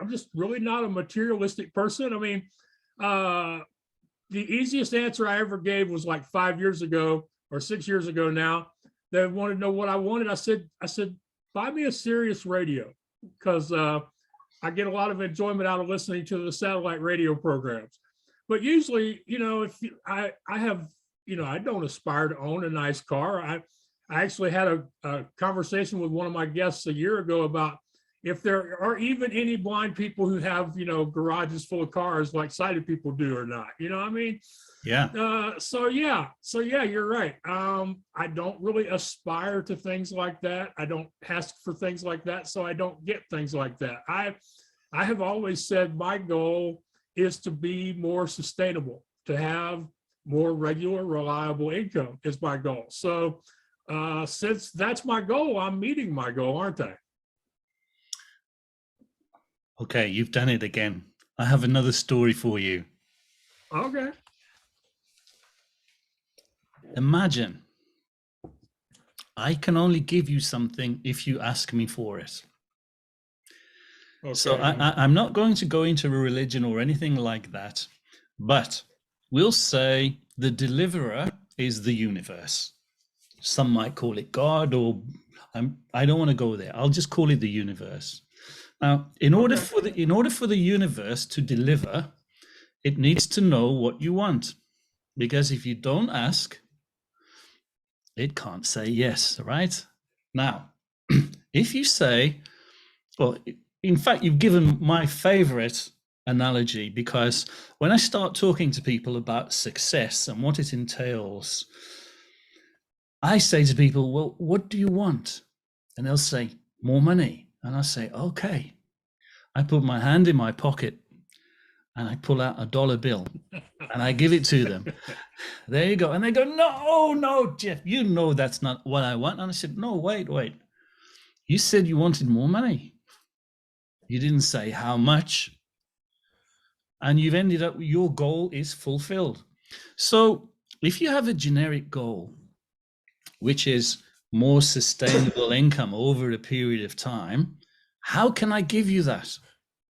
I'm just really not a materialistic person. I mean, the easiest answer I ever gave was like 5 years ago or 6 years ago now. They wanted to know what I wanted. I said, buy me a Sirius radio because, I get a lot of enjoyment out of listening to the satellite radio programs. But usually, if I have, I don't aspire to own a nice car. I actually had a conversation with one of my guests a year ago about if there are even any blind people who have, garages full of cars like sighted people do or not. You know what I mean? Yeah. So you're right. I don't really aspire to things like that. I don't ask for things like that, so I don't get things like that. I have always said my goal is to be more sustainable, to have more regular, reliable income is my goal. So since that's my goal, I'm meeting my goal, aren't I? Okay, you've done it again. I have another story for you. Okay. Imagine I can only give you something if you ask me for it. Okay. So I'm not going to go into a religion or anything like that, but we'll say the deliverer is the universe. Some might call it God, or I don't want to go there. I'll just call it the universe. Now, in order for the universe to deliver, it needs to know what you want, because if you don't ask, it can't say yes, right? Now, if you say, well, in fact, you've given my favorite analogy, because when I start talking to people about success and what it entails, I say to people, well, what do you want? And they'll say, more money. And I say, okay. I put my hand in my pocket and I pull out a dollar bill and I give it to them. There you go. And they go, no, Jeff, you know that's not what I want. And I said, no, wait. You said you wanted more money. You didn't say how much. And you've ended up, your goal is fulfilled. So if you have a generic goal, which is more sustainable income over a period of time, how can I give you that?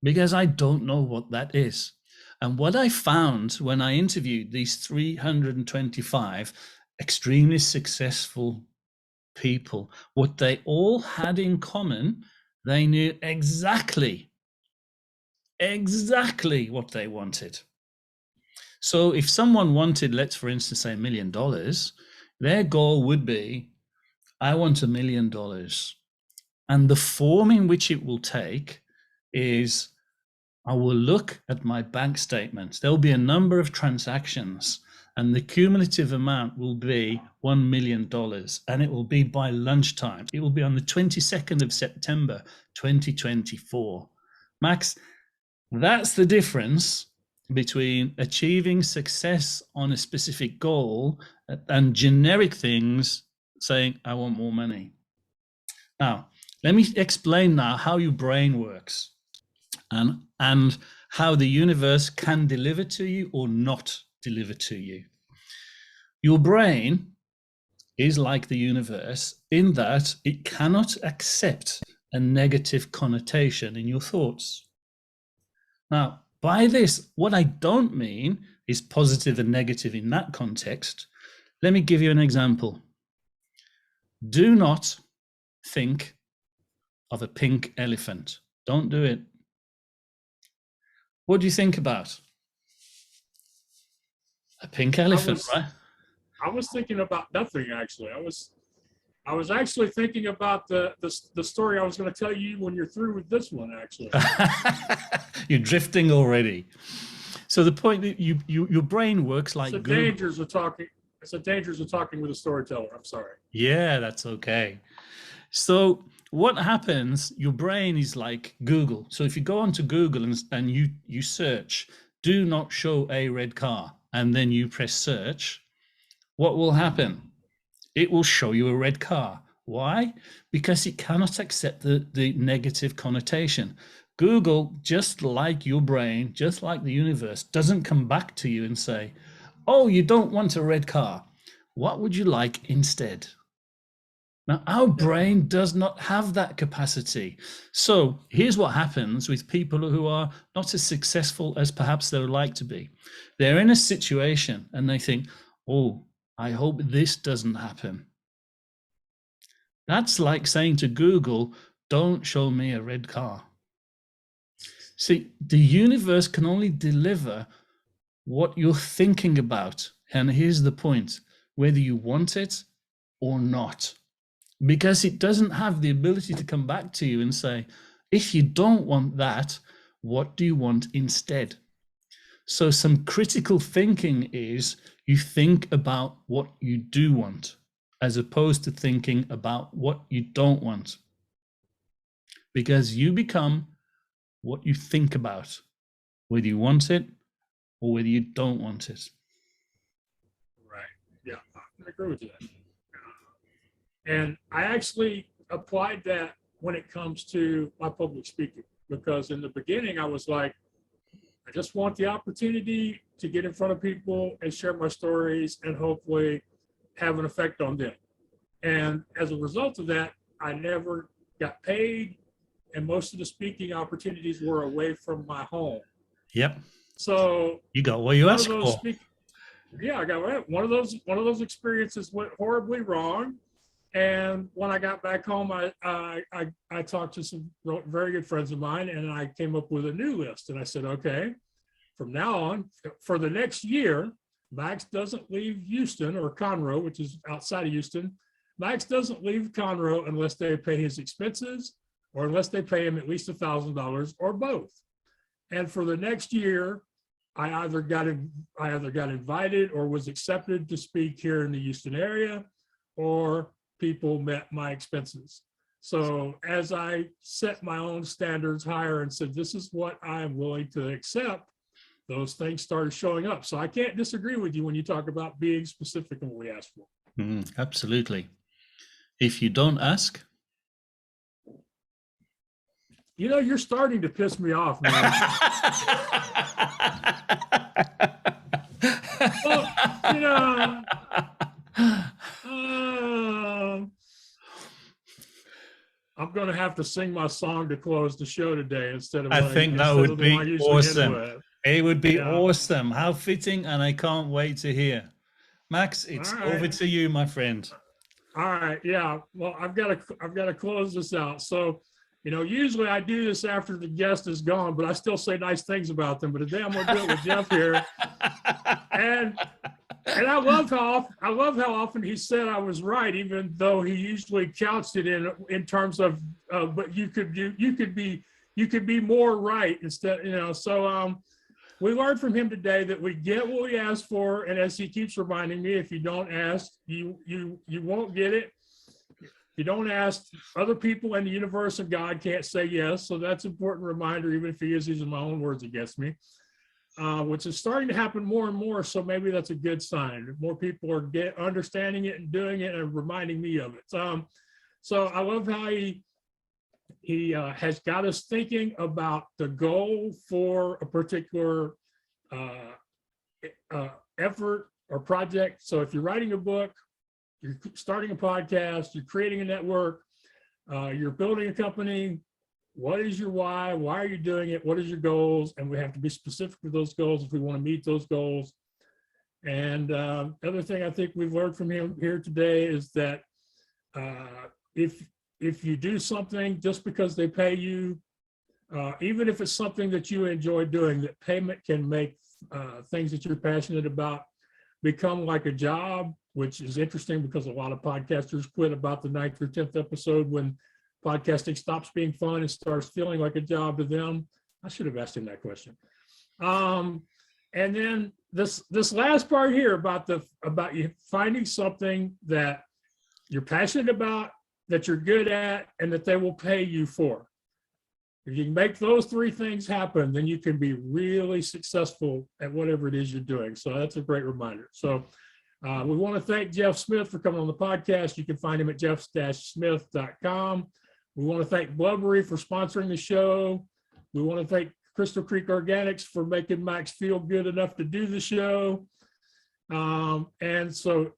Because I don't know what that is. And what I found when I interviewed these 325 extremely successful people, what they all had in common, they knew exactly what they wanted. So if someone wanted, let's for instance say $1 million, their goal would be, I want $1 million. And the form in which it will take is, I will look at my bank statements. There'll be a number of transactions, and the cumulative amount will be $1 million, and it will be by lunchtime. It will be on the 22nd of September, 2024. Max, that's the difference between achieving success on a specific goal and generic things saying, I want more money. Now, let me explain now how your brain works and how the universe can deliver to you or not deliver to you. Your brain is like the universe in that it cannot accept a negative connotation in your thoughts. Now, by this, what I don't mean is positive and negative in that context. Let me give you an example. Do not think of a pink elephant. Don't do it. What do you think about? A pink elephant, right? I was thinking about nothing, actually. I was actually thinking about the story I was going to tell you when you're through with this one, actually. You're drifting already. So the point that your brain works like it's the dangers of talking. It's the dangers of talking with a storyteller. I'm sorry. Yeah, that's okay. So what happens, your brain is like Google. So if you go onto Google and you search, do not show a red car, and then you press search, what will happen? It will show you a red car. Why? Because it cannot accept the negative connotation. Google, just like your brain, just like the universe, doesn't come back to you and say, oh, you don't want a red car. What would you like instead? Now, our brain does not have that capacity. So here's what happens with people who are not as successful as perhaps they would like to be. They're in a situation and they think, oh, I hope this doesn't happen. That's like saying to Google, don't show me a red car. See, the universe can only deliver what you're thinking about. And here's the point, whether you want it or not. Because it doesn't have the ability to come back to you and say, if you don't want that, what do you want instead? So some critical thinking is you think about what you do want, as opposed to thinking about what you don't want. Because you become what you think about, whether you want it or whether you don't want it. Right. Yeah, I agree with you. And I actually applied that when it comes to my public speaking, because in the beginning I was like, I just want the opportunity to get in front of people and share my stories and hopefully have an effect on them. And as a result of that, I never got paid, and most of the speaking opportunities were away from my home. Yep. So you got what you asked for. yeah, I got one of those experiences went horribly wrong. And when I got back home, I talked to some very good friends of mine, and I came up with a new list. And I said, okay, from now on, for the next year, Max doesn't leave Houston or Conroe, which is outside of Houston. Max doesn't leave Conroe unless they pay his expenses or unless they pay him at least $1,000 or both. And for the next year, I either got invited or was accepted to speak here in the Houston area, or people met my expenses. So as I set my own standards higher and said, this is what I'm willing to accept, those things started showing up. So I can't disagree with you when you talk about being specific in what we ask for. Absolutely. If you don't ask, you're starting to piss me off, man. Well, I'm going to have to sing my song to close the show today instead of. I think that would be awesome. It would be awesome. How fitting, and I can't wait to hear. Max, it's over to you, my friend. All right. Yeah. Well, I've got to close this out. So, usually I do this after the guest is gone, but I still say nice things about them. But today I'm going to do it with Jeff here. And I love how often he said I was right, even though he usually couched it in terms of, but you could be more right instead. So we learned from him today that we get what we ask for, and as he keeps reminding me, if you don't ask, you won't get it. If you don't ask, other people in the universe and God can't say yes. So that's an important reminder, even if he is using my own words against me. Which is starting to happen more and more. So maybe that's a good sign. More people are understanding it and doing it and reminding me of it. So I love how he has got us thinking about the goal for a particular effort or project. So if you're writing a book, you're starting a podcast, you're creating a network, you're building a company, what is your why? Why are you doing it? What is your goals? And we have to be specific with those goals if we want to meet those goals. And the other thing I think we've learned from him here today is that if you do something just because they pay you, even if it's something that you enjoy doing, that payment can make things that you're passionate about become like a job, which is interesting because a lot of podcasters quit about the 9th or 10th episode when podcasting stops being fun and starts feeling like a job to them. I should have asked him that question. And then this last part here about you finding something that you're passionate about, that you're good at, and that they will pay you for. If you can make those three things happen, then you can be really successful at whatever it is you're doing. So that's a great reminder. So we want to thank Jeff Smith for coming on the podcast. You can find him at jeff-smith.com. We want to thank Blubbery for sponsoring the show. We want to thank Crystal Creek Organics for making Max feel good enough to do the show. And so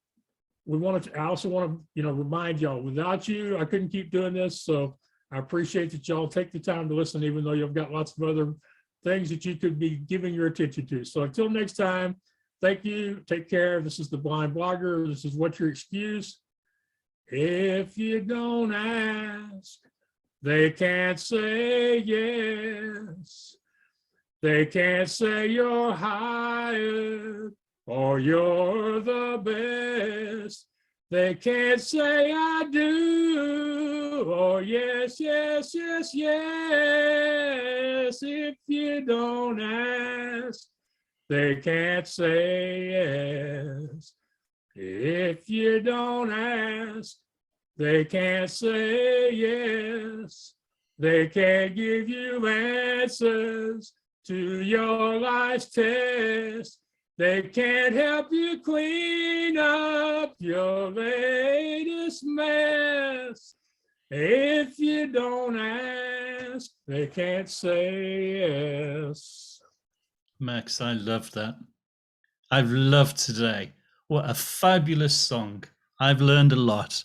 I also want to, remind y'all, without you, I couldn't keep doing this. So I appreciate that y'all take the time to listen, even though you've got lots of other things that you could be giving your attention to. So until next time, thank you. Take care. This is the Blind Blogger. This is What's Your Excuse? If you don't ask, they can't say yes. They can't say you're hired or you're the best. They can't say I do or yes, yes, yes, yes. If you don't ask, they can't say yes. If you don't ask, they can't say yes. They can't give you answers to your life's test. They can't help you clean up your latest mess. If you don't ask, they can't say yes. Max, I love that. I've loved today. What a fabulous song. I've learned a lot.